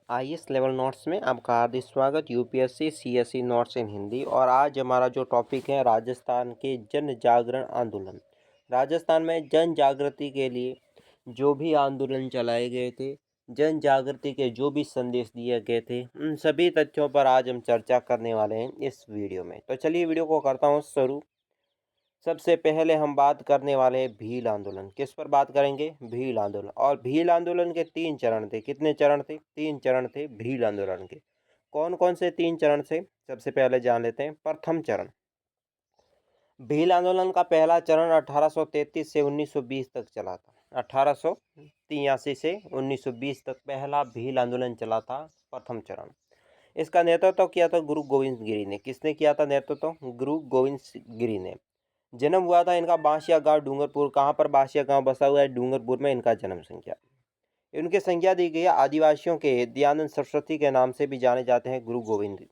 IAS level notes में आपका हार्दिक स्वागत। यूपीएससी सीएसई नोट्स इन हिंदी। और आज हमारा जो टॉपिक है राजस्थान के जन जागरण आंदोलन। राजस्थान में जन जागृति के लिए जो भी आंदोलन चलाए गए थे, जन जागृति के जो भी संदेश दिए गए थे, उन सभी तथ्यों पर आज हम चर्चा करने वाले हैं इस वीडियो में। तो चलिए वीडियो को करता हूँ शुरू। सबसे पहले हम बात करने वाले हैं भील आंदोलन। किस पर बात करेंगे? भील आंदोलन। और भील आंदोलन के 3 चरण थे। कितने चरण थे? 3 चरण थे भील आंदोलन के। कौन कौन से 3 चरण थे? सबसे पहले जान लेते हैं। प्रथम चरण, भील आंदोलन का पहला चरण 1833 से 1920 तक चला था। 1883 से 1920 तक पहला भील आंदोलन चला था, प्रथम चरण। इसका नेतृत्व किया था गुरु गोविंद गिरी ने। किसने किया था नेतृत्व? गुरु गोविंद गिरी ने। जन्म हुआ था इनका बांसिया गांव डूंगरपुर। कहाँ पर बांसिया गांव बसा हुआ है? डूंगरपुर में इनका जन्म संख्या। इनकी संज्ञा दी गई है आदिवासियों के दयानंद सरस्वती के नाम से भी जाने जाते हैं गुरु गोविंद।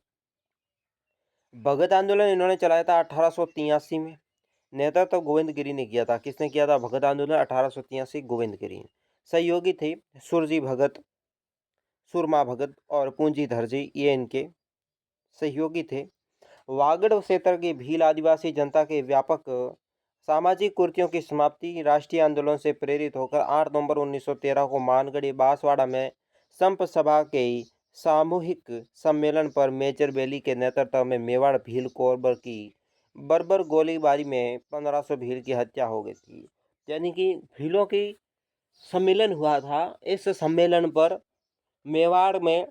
भगत आंदोलन इन्होंने चलाया था 1883 में। नेतृत्व गोविंद गिरी ने किया था। किसने किया था भगत आंदोलन? 1883 गोविंद गिरी। सहयोगी थे सुरजी भगत, सुरमा भगत और पूंजीधर जी, ये इनके सहयोगी थे। वागड़ क्षेत्र की भील आदिवासी जनता के व्यापक सामाजिक कुरीतियों की समाप्ति राष्ट्रीय आंदोलन से प्रेरित होकर 8 नवंबर 1913 को मानगढ़ बांसवाड़ा में संप सभा के सामूहिक सम्मेलन पर मेजर बेली के नेतृत्व में मेवाड़ भील कोरबर की बर्बर गोलीबारी में 1500 भील की हत्या हो गई थी। यानी कि भीलों की सम्मेलन हुआ था। इस सम्मेलन पर मेवाड़ में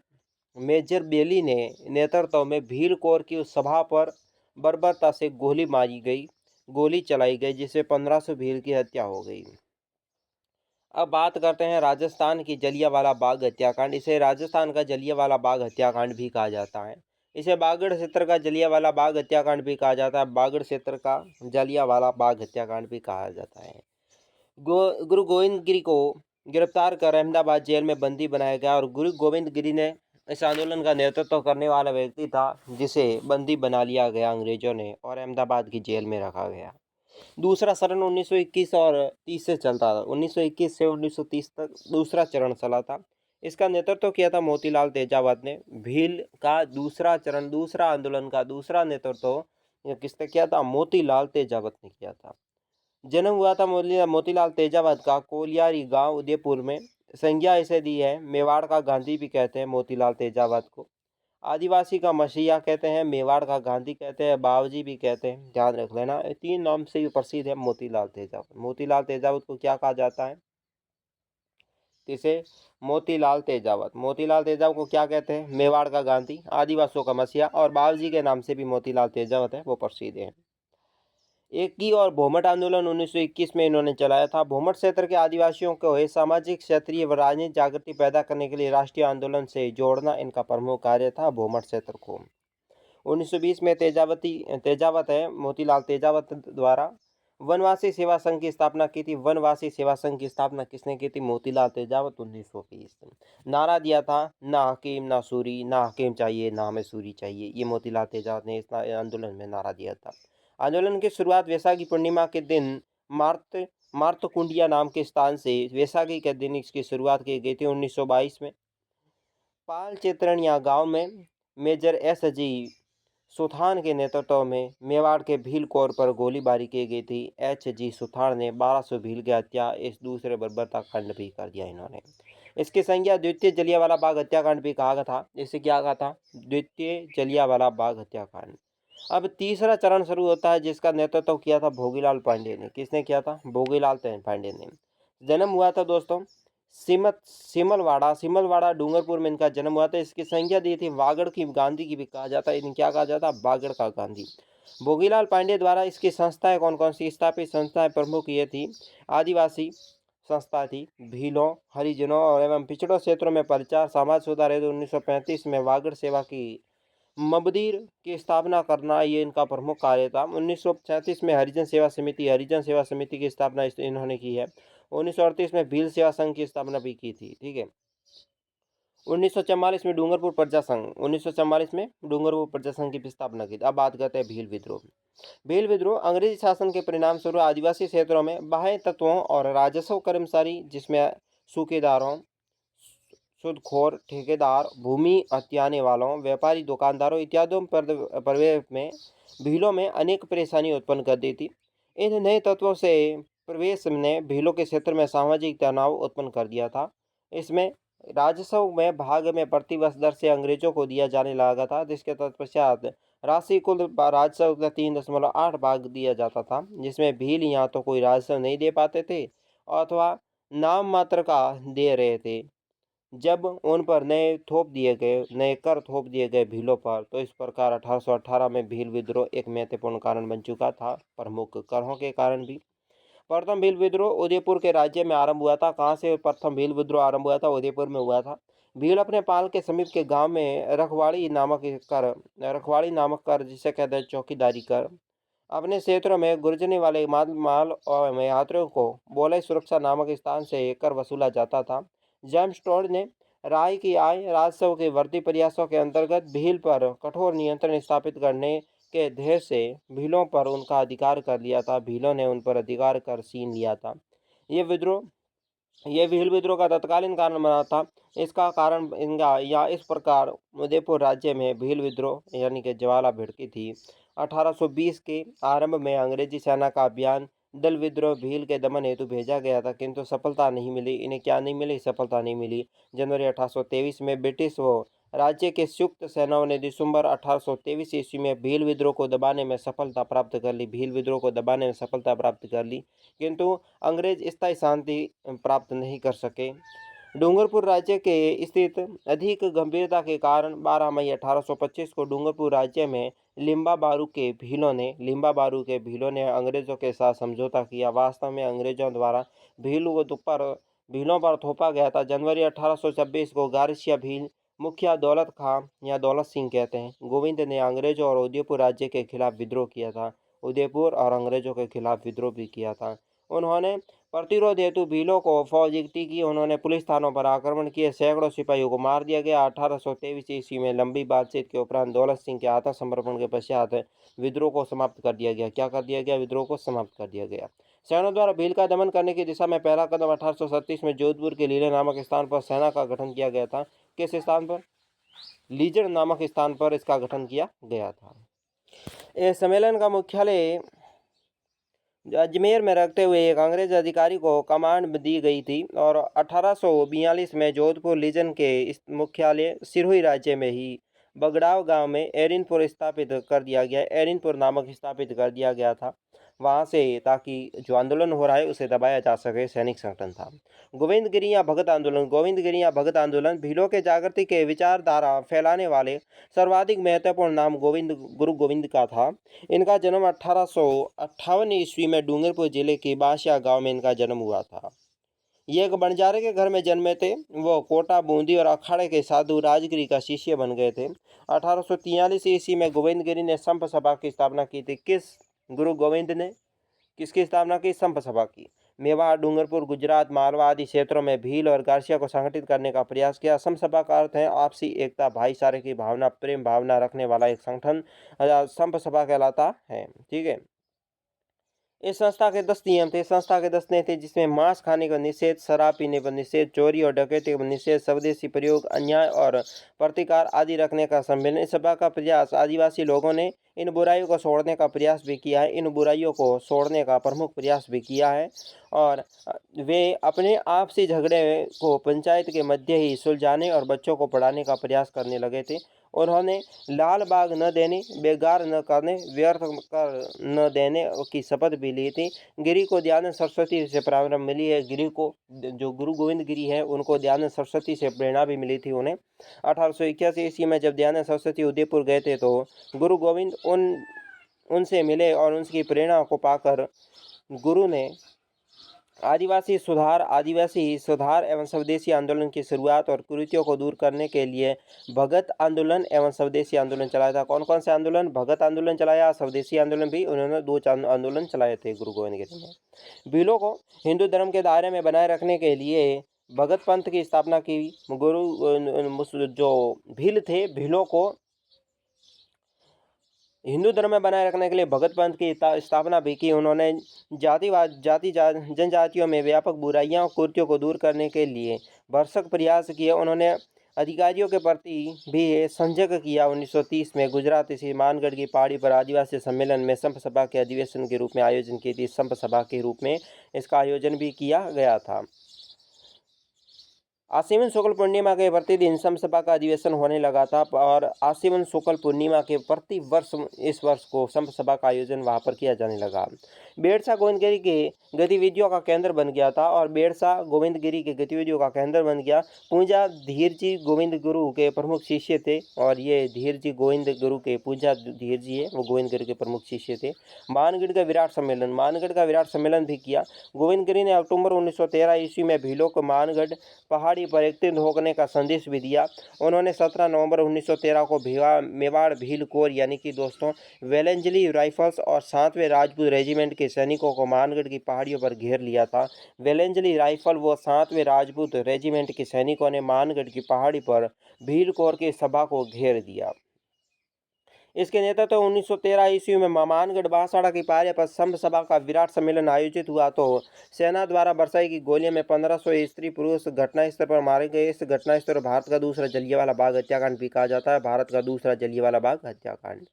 मेजर बेली ने नेतृत्व में भील कोर की उस सभा पर बर्बरता से गोली चलाई गई, जिससे 1500 भील की हत्या हो गई। अब बात करते हैं राजस्थान की जलियांवाला बाग हत्याकांड। इसे राजस्थान का जलियांवाला बाग हत्याकांड भी कहा जाता है। इसे बागड़ क्षेत्र का जलियांवाला बाग हत्याकांड भी कहा जाता है। बागड़ क्षेत्र का जलियांवाला बाग हत्याकांड भी कहा जाता है। गुरु गोविंद गिरी को गिरफ्तार कर अहमदाबाद जेल में बंदी बनाया गया और गुरु गोविंद गिरी ने इस आंदोलन का नेतृत्व करने वाला व्यक्ति था, जिसे बंदी बना लिया गया अंग्रेजों ने और अहमदाबाद की जेल में रखा गया। दूसरा चरण 1921 और 30 से चलता था। 1921 से 1930 तक दूसरा चरण चला था। इसका नेतृत्व किया था मोतीलाल तेजावत ने। भील का दूसरा चरण, दूसरा आंदोलन का दूसरा नेतृत्व किसने किया था? मोतीलाल तेजावत ने किया था। जन्म हुआ था मोतीलाल तेजावत का कोलियारी गांव उदयपुर में। संज्ञा इसे दी है मेवाड़ का गांधी भी कहते हैं मोतीलाल तेजावत को। आदिवासी का मसीहा कहते हैं, मेवाड़ का गांधी कहते हैं, बावजी भी कहते हैं। ध्यान रख लेना, 3 नाम से भी प्रसिद्ध है मोतीलाल तेजावत। मोतीलाल तेजावत को क्या कहा जाता है? किसे? मोतीलाल तेजावत। मोतीलाल तेजावत को क्या कहते हैं? मेवाड़ का गांधी, आदिवासियों का मसीहा और बावजी के नाम से भी मोतीलाल तेजावत है, वो प्रसिद्ध है। एक की और भोमट आंदोलन 1921 में इन्होंने चलाया था। भोमट क्षेत्र के आदिवासियों को सामाजिक, क्षेत्रीय व राजनीतिक जागृति पैदा करने के लिए राष्ट्रीय आंदोलन से जोड़ना इनका प्रमुख कार्य था। भोमट क्षेत्र को 1920 में तेजावत है मोतीलाल तेजावत द्वारा वनवासी सेवा संघ की स्थापना की थी। वनवासी सेवा संघ की स्थापना किसने की थी? मोतीलाल तेजावत। 1920 नारा दिया था, ना हकीम ना सूरी, ना हकीम चाहिए ना हमें सूरी चाहिए। ये मोतीलाल तेजावत ने इस आंदोलन में नारा दिया था। आंदोलन की शुरुआत वैशाखी पूर्णिमा के दिन मार्तकुंडिया नाम के स्थान से वैशाखी के दिन इसकी शुरुआत की गई थी। 1922 में पाल चित्रणिया गांव में मेजर एस.जी. सुथान के नेतृत्व में मेवाड़ के भील कोर पर गोलीबारी की गई थी। एच.जी. सुथान ने 1200 भील की हत्या, इस दूसरे बर्बरता कांड भी कर दिया इन्होंने। इसकी संज्ञा द्वितीय जलियांवाला बाग हत्याकांड भी कहा था। इसे क्या कहा था? द्वितीय जलियांवाला बाग हत्याकांड। अब तीसरा चरण शुरू होता है, जिसका नेतृत्व किया था भोगीलाल पांडे ने। किसने किया था? भोगीलाल पांडे ने। जन्म हुआ था दोस्तों सिमलवाड़ा डूंगरपुर में इनका जन्म हुआ था। इसकी संज्ञा दी थी वागड़ की गांधी की भी कहा जाता है। इन्हें क्या कहा जाता है? बागड़ का गांधी। भोगीलाल पांडे द्वारा इसकी संस्थाएं कौन कौन सी स्थापित संस्थाएं प्रमुख ये थी? आदिवासी संस्था थी, भीलों, हरिजनों और एवं पिछड़ों क्षेत्रों में प्रचार, समाज सुधार हेतु 1935 में वागड़ सेवा की मबदीर की स्थापना करना ये इनका प्रमुख कार्य था। 1937 में हरिजन सेवा समिति की स्थापना इन्होंने की है। 1938 में भील सेवा संघ की स्थापना भी की थी। ठीक है। 1944 में डूंगरपुर प्रजा संघ 1944 में डूंगरपुर प्रजा संघ की स्थापना की थी। अब बात करते हैं भील विद्रोह। भील विद्रोह अंग्रेजी शासन के परिणाम स्वरूप आदिवासी क्षेत्रों में बाह्य तत्वों और राजस्व कर्मचारी, जिसमें सूकेदारों, सूदखोर, ठेकेदार, भूमि हथियाने वालों, व्यापारी, दुकानदारों इत्यादि प्रवेश में भीलों में अनेक परेशानी उत्पन्न कर दी थी। इन नए तत्वों से प्रवेश ने भीलों के क्षेत्र में सामाजिक तनाव उत्पन्न कर दिया था। इसमें राजस्व में भाग में प्रतिवर्ष दर से अंग्रेजों को दिया जाने लगा था, जिसके तत्पश्चात राशि कुल राजस्व का 3.8 भाग दिया जाता था, जिसमें भील या तो कोई राजस्व नहीं दे पाते थे अथवा नाम मात्र का दे रहे थे। जब उन पर नए कर थोप दिए गए भीलों पर, तो इस प्रकार 1818 में भील विद्रोह एक महत्वपूर्ण कारण बन चुका था, प्रमुख करों के कारण भी। प्रथम भील विद्रोह उदयपुर के राज्य में आरंभ हुआ था। कहाँ से प्रथम भील विद्रोह आरंभ हुआ था? उदयपुर में हुआ था। भील अपने पाल के समीप के गांव में रखवाड़ी नामक कर जिसे कहते हैं चौकीदारी कर, अपने क्षेत्रों में गुर्जने वाले माल और यात्रियों को बोले सुरक्षा नामक स्थान से कर वसूला जाता था। जेम्स टोड ने राय की आय राजस्व के बढ़ती प्रयासों के अंतर्गत भील पर कठोर नियंत्रण स्थापित करने के ध्येय से भीलों पर उनका अधिकार कर लिया था। भीलों ने उन पर अधिकार कर छीन लिया था। ये भील विद्रोह का तत्कालीन कारण बना था। इसका कारण इस प्रकार उदयपुर राज्य में भील विद्रोह यानी कि ज्वाला भिड़की थी। 1820 के आरंभ में अंग्रेजी सेना का अभियान दल विद्रोह भील के दमन हेतु भेजा गया था, किंतु सफलता नहीं मिली। इन्हें क्या नहीं मिली? सफलता नहीं मिली। जनवरी 1823 में ब्रिटिश व राज्य के संयुक्त सेनाओं ने दिसंबर 1823 ईस्वी में भील विद्रोह को दबाने में सफलता प्राप्त कर ली। भील विद्रोह को दबाने में सफलता प्राप्त कर ली, किंतु अंग्रेज स्थायी शांति प्राप्त नहीं कर सके। डूंगरपुर राज्य के स्थित अधिक गंभीरता के कारण 12 मई 1825 को डूंगरपुर राज्य में लिम्बा बारू के भीलों ने अंग्रेजों के साथ समझौता किया। वास्तव में अंग्रेजों द्वारा भीलों पर थोपा गया था। जनवरी 1826 को गारसिया भील, मुखिया दौलत खां या दौलत सिंह कहते हैं, गोविंद ने अंग्रेजों और उदयपुर राज्य के खिलाफ विद्रोह किया था। उदयपुर और अंग्रेजों के खिलाफ विद्रोह भी किया था। उन्होंने प्रतिरोध हेतु भीलों को फौज इकट्ठी की। उन्होंने पुलिस थानों पर आक्रमण किए, सैकड़ों सिपाहियों को मार दिया गया। 1823 ईस्वी में लंबी बातचीत के उपरांत दौलत सिंह के आत्मसमर्पण के पश्चात विद्रोह को समाप्त कर दिया गया। क्या कर दिया गया? विद्रोह को समाप्त कर दिया गया। सैनिकों द्वारा भील का दमन करने की दिशा में पहला कदम 1837 में जोधपुर के लीले नामक स्थान पर सेना का गठन किया गया था। किस स्थान पर? लीजड़ नामक स्थान पर इसका गठन किया गया था। इस सम्मेलन का मुख्यालय अजमेर में रखते हुए एक अंग्रेज अधिकारी को कमांड दी गई थी और 1842 में जोधपुर लीजन के मुख्यालय सिरोही राज्य में ही बगड़ाव गांव में एरिनपुर स्थापित कर दिया गया। एरिनपुर नामक स्थापित कर दिया गया था वहां से, ताकि जो आंदोलन हो रहा है उसे दबाया जा सके। सैनिक संगठन था। गोविंदगिरी या भगत आंदोलन भीलों के जागृति के विचारधारा फैलाने वाले सर्वाधिक महत्वपूर्ण नाम गुरु गोविंद का था। इनका जन्म 1858 ईस्वी में डूंगरपुर जिले के बासिया गांव में इनका जन्म हुआ था। ये एक बंजारे के घर में जन्मे थे। वो कोटा, बूंदी और अखाड़े के साधु राजगिरी का शिष्य बन गए थे। 1843 ईस्वी में गोविंदगिरी ने संप सभा की स्थापना की थी। गुरु गोविंद ने किसकी स्थापना की? संप सभा की। मेवाड़, डूंगरपुर, गुजरात, मालवा आदि क्षेत्रों में भील और गारसिया को संगठित करने का प्रयास किया। संप सभा का अर्थ है आपसी एकता, भाईचारे की भावना, प्रेम भावना रखने वाला एक संगठन संप सभा कहलाता है। ठीक है। इस संस्था के 10 नियम थे। संस्था के 10 नियम थे, जिसमें मांस खाने का निषेध, शराब पीने पर निषेध, चोरी और डकैती पर निषेध, स्वदेशी प्रयोग, अन्याय और प्रतिकार आदि रखने का सम्मेलन। इस सभा का प्रयास आदिवासी लोगों ने इन बुराइयों को छोड़ने का प्रयास भी किया है। इन बुराइयों को छोड़ने का प्रमुख प्रयास भी किया है और वे अपने आपसी झगड़े को पंचायत के मध्य ही सुलझाने और बच्चों को पढ़ाने का प्रयास करने लगे थे। उन्होंने लाल बाग न देने, बेगार न करने, व्यर्थ कर न देने की शपथ भी ली थी। गिरी को दयानंद सरस्वती से प्रेरणा मिली है। गिरी को, जो गुरु गोविंद गिरी है, उनको दयानंद सरस्वती से प्रेरणा भी मिली थी उन्हें। 1881 ईस्वी में जब दयानंद सरस्वती उदयपुर गए थे तो गुरु गोविंद उनसे मिले और उनकी प्रेरणा को पाकर गुरु ने आदिवासी सुधार एवं स्वदेशी आंदोलन की शुरुआत और कुरीतियों को दूर करने के लिए भगत आंदोलन एवं स्वदेशी आंदोलन चलाया था। कौन कौन से आंदोलन? भगत आंदोलन चलाया, स्वदेशी आंदोलन भी उन्होंने 2 आंदोलन चलाए थे गुरु गोविंद गिरी ने। भीलों को हिंदू धर्म के दायरे में बनाए रखने के लिए भगत पंथ की स्थापना की। जो भील थे, भीलों को हिंदू धर्म में बनाए रखने के लिए भगत पंथ की स्थापना भी की। उन्होंने जनजातियों में व्यापक बुराइयां और कुरीतियों को दूर करने के लिए भरसक प्रयास किए। उन्होंने अधिकारियों के प्रति भी संजग किया। 1930 में गुजरात स्थित मानगढ़ की पहाड़ी पर आदिवासी सम्मेलन में संप सभा के अधिवेशन के रूप में आयोजन की थी। संप सभा के रूप में इसका आयोजन भी किया गया था। आश्विन शुक्ल पूर्णिमा के प्रतिदिन समसभा का अधिवेशन होने लगा था और आश्विन शुक्ल पूर्णिमा के प्रति वर्ष इस वर्ष को समसभा का आयोजन वहां पर किया जाने लगा। बेरसा गोविंदगिरी के गतिविधियों का केंद्र बन गया था और बेरसा गोविंदगिरी के गतिविधियों का केंद्र बन गया। पूंजा धीर जी गोविंद गुरु के प्रमुख शिष्य थे और ये धीर जी गोविंद गुरु के पूंजा धीर जी है वो गोविंद गुरु के प्रमुख शिष्य थे। मानगढ़ का विराट सम्मेलन भी किया। गोविंदगिरी ने अक्टूबर 1913 ईस्वी में भीलों को मानगढ़ पहाड़ी पर एकत्रित होने का संदेश भी दिया। उन्होंने 17 नवंबर 1913 को मेवाड़ भील कोर यानी कि दोस्तों वेलेंजली राइफल्स और 7वें राजपूत रेजिमेंट के सैनिकों को मानगढ़ की पहाड़ियों पर घेर लिया था। वेलेंजली राइफल व 7वें राजपूत रेजिमेंट के सैनिकों ने मानगढ़ की पहाड़ी पर भील कोर की सभा को घेर दिया। इसके नेतृत्व 1913 ईस्वी में मानगढ़ बांसवाड़ा की पहाड़ी पर संप सभा का विराट सम्मेलन आयोजित हुआ तो सेना द्वारा बरसाई की गोलियों में 1500 स्त्री पुरुष घटनास्थल पर मारे गए। इस घटनास्थल को भारत का दूसरा जलियांवाला बाग हत्याकांड भी कहा जाता है। भारत का दूसरा जलियांवाला बाग हत्याकांड।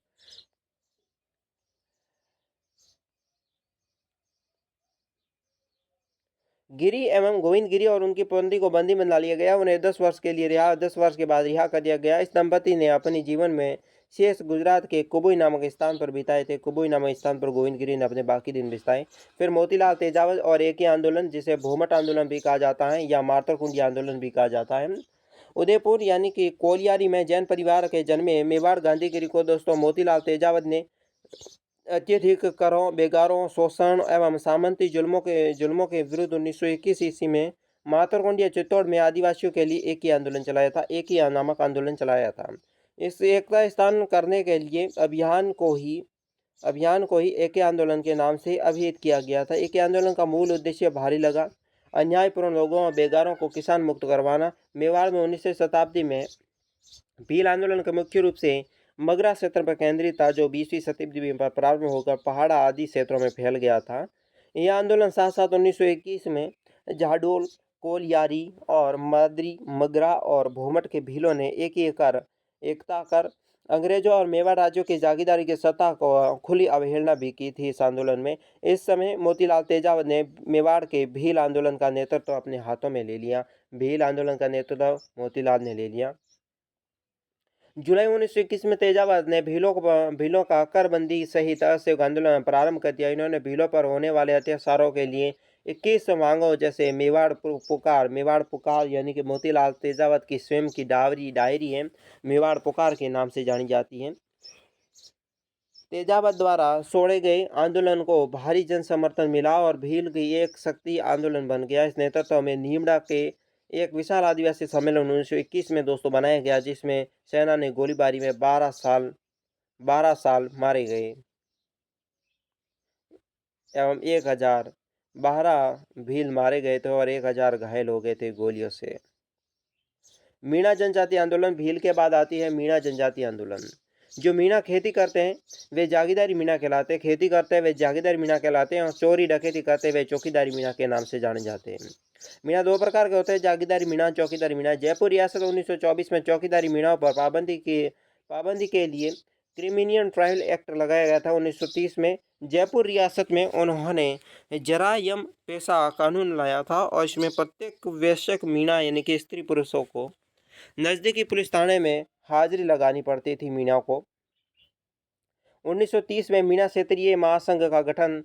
गिरी एवं गोविंदगिरी और उनकी पत्नी को बंदी बना लिया गया। उन्हें 10 वर्ष के लिए 10 वर्ष के बाद रिहा कर दिया गया। इस दंपति ने अपने जीवन में शेष गुजरात के कुबुई नामक स्थान पर बिताए थे। कुबुई नामक स्थान पर गोविंदगिरी ने अपने बाकी दिन बिताए। फिर मोतीलाल तेजावत और एक ही आंदोलन जिसे भूमट आंदोलन भी कहा जाता है या मातरकुंडी आंदोलन भी कहा जाता है। उदयपुर यानी कि कोलियारी में जैन परिवार के जन्मे मेवाड़ गांधीगिरी को दोस्तों मोतीलाल तेजावत ने अत्यधिक करों, बेगारों, शोषण एवं सामंती जुल्मों के विरुद्ध 1921 ईस्वी में मातरकुंड या चित्तौड़ में आदिवासियों के लिए एक ही आंदोलन चलाया था। एक ही नामक आंदोलन चलाया था। इस एकता स्थान करने के लिए अभियान को ही एक ही आंदोलन के नाम से अभिहित किया गया था। एक ही आंदोलन का मूल उद्देश्य भारी लगा अन्यायपूर्ण लोगों और बेगारों को किसान मुक्त करवाना। मेवाड़ में 19वीं शताब्दी में भील आंदोलन के मुख्य रूप से मगरा क्षेत्र पर केंद्रित था जो 20वीं शताब्दी में प्रारंभ होकर पहाड़ा आदि क्षेत्रों में फैल गया था। यह आंदोलन साथ साथ 1921 में झाडोल, कोलियारी और मादरी, मगरा और भूमट के भीलों ने एकता कर अंग्रेजों और मेवाड़ राज्यों की जागीरदारी की सत्ता को खुली अवहेलना भी की थी। इस आंदोलन में इस समय मोतीलाल तेजावत ने मेवाड़ के भील आंदोलन का नेतृत्व अपने हाथों में ले लिया। भील आंदोलन का नेतृत्व मोतीलाल ने ले लिया। जुलाई 1921 में तेजावत ने भीलों का करबंदी सहित असहयोग आंदोलन प्रारंभ कर दिया। इन्होंने भीलों पर होने वाले अत्याचारों के लिए 21 मांगों जैसे मेवाड़ पुकार यानी कि मोतीलाल तेजावत की स्वयं की डायरी है मेवाड़ पुकार के नाम से जानी जाती है। तेजावत द्वारा छोड़े गए आंदोलन को भारी जन समर्थन मिला और भील की एक शक्ति आंदोलन बन गया। इस नेतृत्व में नीमड़ा के एक विशाल आदिवासी सम्मेलन 1921 में दोस्तों बनाया गया जिसमें सेना ने गोलीबारी में 12 साल मारे गए एवं 1012 भील मारे गए थे और 1000 घायल हो गए थे गोलियों से। मीणा जनजाति आंदोलन भील के बाद आती है मीणा जनजाति आंदोलन। जो मीणा खेती करते हैं वे जागीरदारी मीणा कहलाते हैं। खेती करते हैं वे जागीरदारी मीणा कहलाते हैं और चोरी डकैती करते हुए चौकीदारी मीणा के नाम से जाने जाते हैं। मीणा दो प्रकार के होते हैं, जागीरदारी मीणा, चौकीदारी मीणा। जयपुर रियासत 1924 में चौकीदारी मीणाओं पर पाबंदी के लिए क्रिमिनियन ट्रायल एक्ट लगाया गया था। 1930 में जयपुर रियासत में उन्होंने जरायम पेशा कानून लाया था और इसमें प्रत्येक वयस्क मीणा यानी कि स्त्री पुरुषों को नजदीकी पुलिस थाने में हाजिरी लगानी पड़ती थी मीणा को। 1930 में मीणा क्षेत्रीय महासंघ का गठन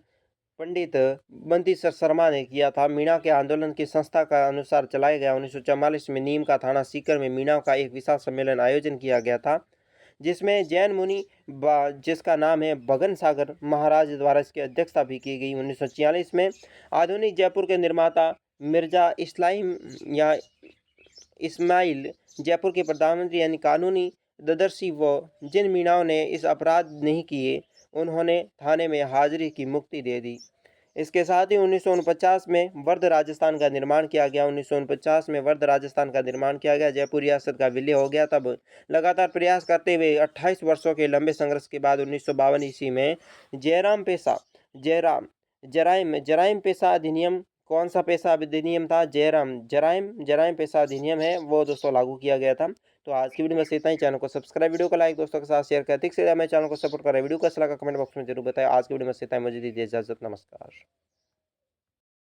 पंडित बंटी शर्मा ने किया था। मीणा के आंदोलन की संस्था का अनुसार चलाया गया। 1944 में नीम का थाना सीकर में मीणा का एक विशाल सम्मेलन आयोजन किया गया था जिसमें जैन मुनि जिसका नाम है भगन सागर महाराज द्वारा इसकी अध्यक्षता भी की गई। 1946 में आधुनिक जयपुर के निर्माता मिर्जा इस्माइल जयपुर के प्रधानमंत्री यानी कानूनी ददर्शी व जिन मीणाओं ने इस अपराध नहीं किए उन्होंने थाने में हाजिरी की मुक्ति दे दी। इसके साथ ही 1949 में वर्ध राजस्थान का निर्माण किया गया। 1949 में वर्ध राजस्थान का निर्माण किया गया। जयपुर रियासत का विलय हो गया। तब लगातार प्रयास करते हुए 28 वर्षों के लंबे संघर्ष के बाद 1952 ईस्वी में जराइम पेशा अधिनियम, कौन सा पेशा अधिनियम था? जराइम पेशा अधिनियम है वो दोस्तों लागू किया गया था। तो आज की वीडियो में इतना ही। चैनल को सब्सक्राइब, वीडियो को लाइक, दोस्तों के साथ शेयर करें। अधिक से ज़्यादा मेरे चैनल को सपोर्ट करें। वीडियो कैसा लगा कमेंट बॉक्स में जरूर बताएं। आज की वीडियो में इतना ही। मुझे दीजिए इजाजत। नमस्कार।